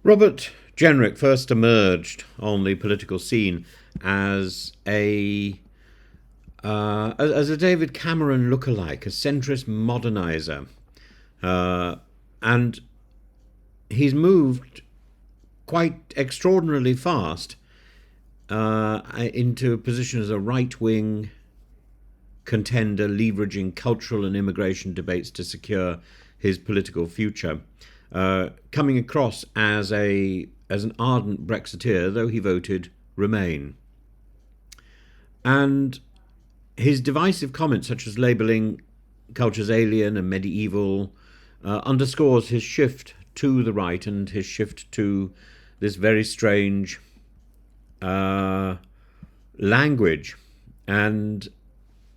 Robert Jenrick first emerged on the political scene as a David Cameron lookalike, a centrist modernizer, and he's moved quite extraordinarily fast into a position as a right-wing contender, leveraging cultural and immigration debates to secure his political future, coming across as an ardent Brexiteer, though he voted Remain. And his divisive comments, such as labelling cultures alien and medieval, underscores his shift to the right and his shift to this very strange language. And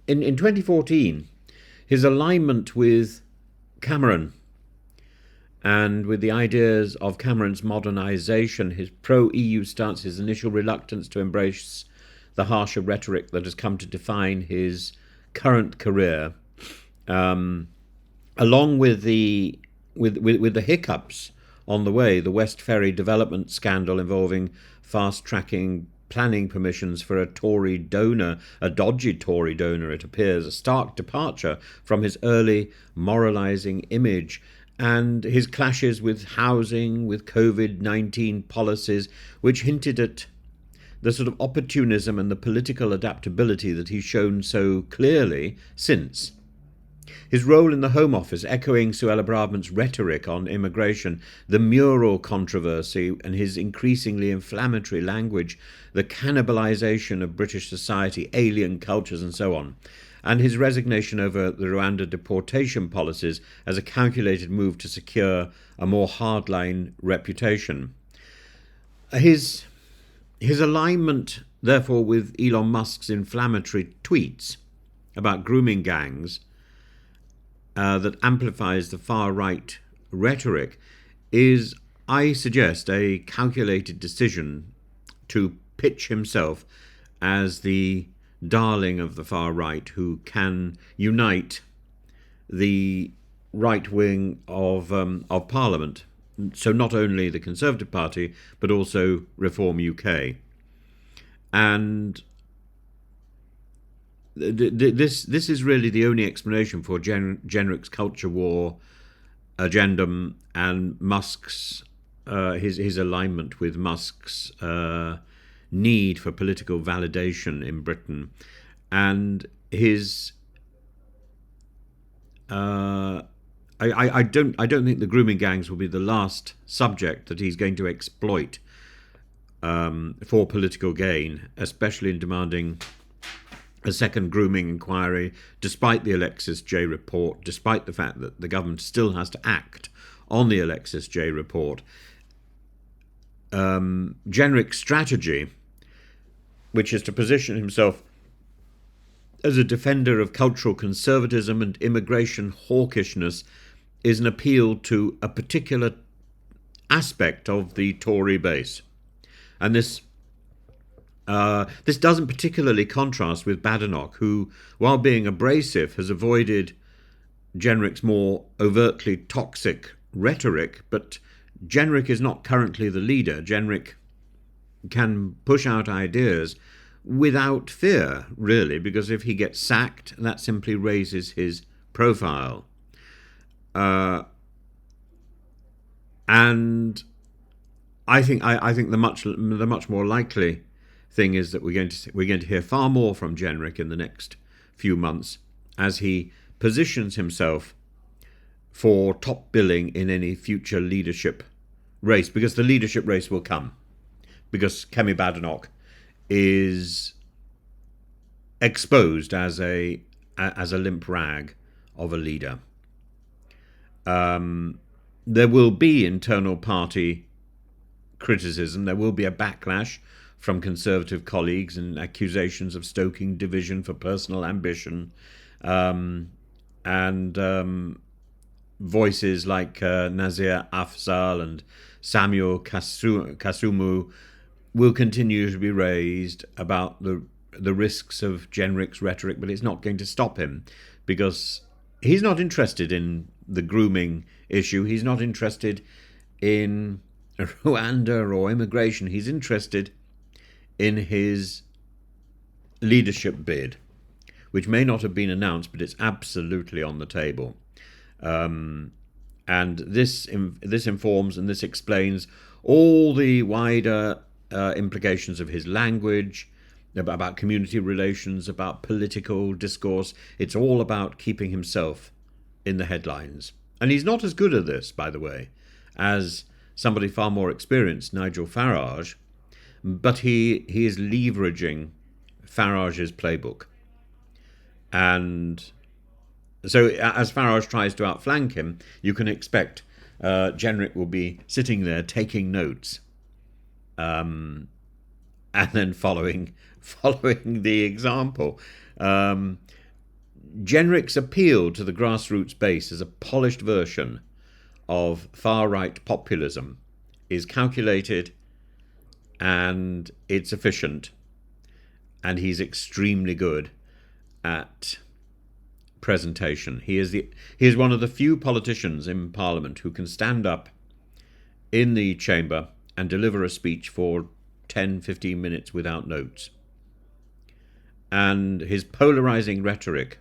in 2014, his alignment with Cameron and with the ideas of Cameron's modernisation, his pro-EU stance, his initial reluctance to embrace the harsher rhetoric that has come to define his current career, along with the hiccups on the way, the West Ferry development scandal involving fast-tracking planning permissions for a Tory donor, a dodgy Tory donor, it appears, a stark departure from his early moralising image, and his clashes with housing, with COVID-19 policies, which hinted at the sort of opportunism and the political adaptability that he's shown so clearly since. His role in the Home Office, echoing Suella Braverman's rhetoric on immigration, the mural controversy and his increasingly inflammatory language, the cannibalisation of British society, alien cultures and so on, and his resignation over the Rwanda deportation policies as a calculated move to secure a more hardline reputation. His alignment, therefore, with Elon Musk's inflammatory tweets about grooming gangs that amplifies the far-right rhetoric is, I suggest, a calculated decision to pitch himself as the darling of the far right who can unite the right wing of Parliament, so not only the Conservative Party but also Reform UK. And this is really the only explanation for Jenrick's culture war agenda and Musk's his alignment with Musk's need for political validation in Britain, and his I don't think the grooming gangs will be the last subject that he's going to exploit for political gain, especially in demanding a second grooming inquiry, despite the Alexis J report, despite the fact that the government still has to act on the Alexis J report. Jenrick's strategy, which is to position himself as a defender of cultural conservatism and immigration hawkishness, is an appeal to a particular aspect of the Tory base. And this doesn't particularly contrast with Badenoch, who, while being abrasive, has avoided Jenrick's more overtly toxic rhetoric, but Jenrick is not currently the leader. Jenrick can push out ideas without fear, really, because if he gets sacked, that simply raises his profile. And I think the much more likely thing is that we're going to hear far more from Jenrick in the next few months as he positions himself for top billing in any future leadership race, because the leadership race will come, because Kemi Badenoch is exposed as a limp rag of a leader. There will be internal party criticism. There will be a backlash from Conservative colleagues and accusations of stoking division for personal ambition, and voices like Nazir Afzal and Samuel Kasumu will continue to be raised about the risks of Jenrick's rhetoric, but it's not going to stop him, because he's not interested in the grooming issue. He's not interested in Rwanda or immigration. He's interested in his leadership bid, which may not have been announced, but it's absolutely on the table. And this informs and this explains all the wider implications of his language, about community relations, about political discourse. It's all about keeping himself in the headlines. And he's not as good at this, by the way, as somebody far more experienced, Nigel Farage, but he is leveraging Farage's playbook. And so as Farage tries to outflank him, you can expect Jenrick will be sitting there taking notes, and then following the example. Jenrick's appeal to the grassroots base as a polished version of far-right populism is calculated, and it's efficient, and he's extremely good at presentation. He is one of the few politicians in Parliament who can stand up in the chamber and deliver a speech for 10-15 minutes without notes. And his polarizing rhetoric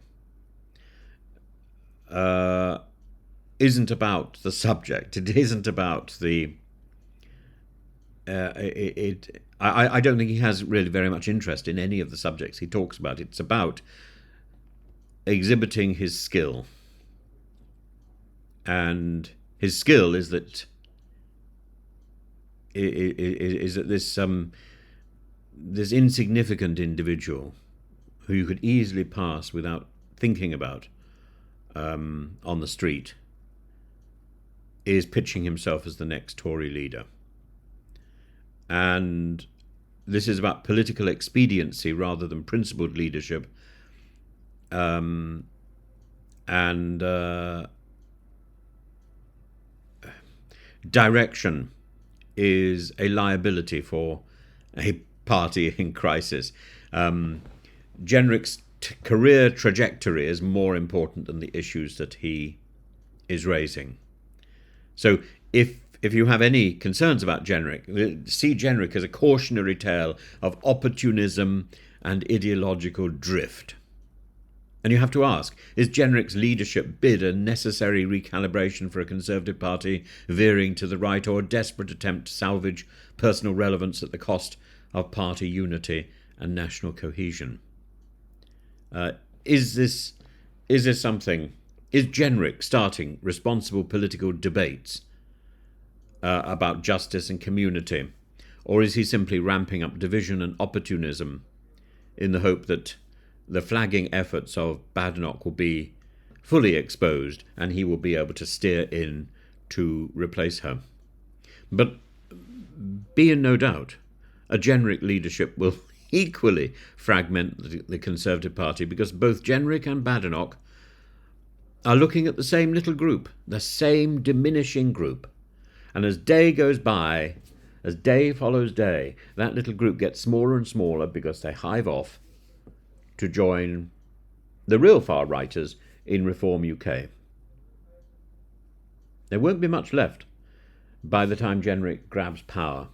isn't about the subject. It isn't about the I don't think he has really very much interest in any of the subjects he talks about. It's about exhibiting his skill. And his skill is that this insignificant individual who you could easily pass without thinking about on the street is pitching himself as the next Tory leader. And this is about political expediency rather than principled leadership. Direction is a liability for a party in crisis. Jenrick's career trajectory is more important than the issues that he is raising. So if you have any concerns about Jenrick, see Jenrick as a cautionary tale of opportunism and ideological drift. And you have to ask, is Jenrick's leadership bid a necessary recalibration for a Conservative Party veering to the right, or a desperate attempt to salvage personal relevance at the cost of party unity and national cohesion? Is Jenrick starting responsible political debates about justice and community, or is he simply ramping up division and opportunism in the hope that the flagging efforts of Badenoch will be fully exposed and he will be able to steer in to replace her? But be in no doubt, a Jenrick leadership will equally fragment the Conservative Party, because both Jenrick and Badenoch are looking at the same little group, the same diminishing group. And as day goes by, as day follows day, that little group gets smaller and smaller because they hive off to join the real far-righters in Reform UK. There won't be much left by the time Jenrick grabs power,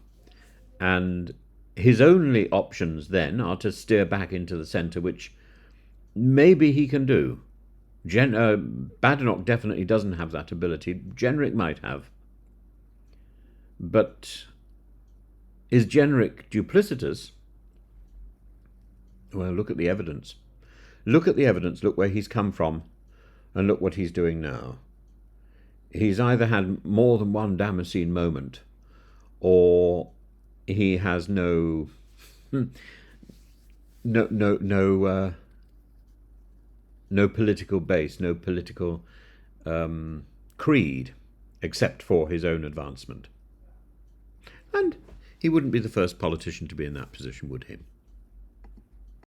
and his only options then are to steer back into the centre, which maybe he can do. Badenoch definitely doesn't have that ability. Jenrick might have. But is Jenrick duplicitous? Well, look at the evidence. Look at the evidence, look where he's come from, and look what he's doing now. He's either had more than one Damascene moment, or he has no political base, no political creed, except for his own advancement. And he wouldn't be the first politician to be in that position, would he?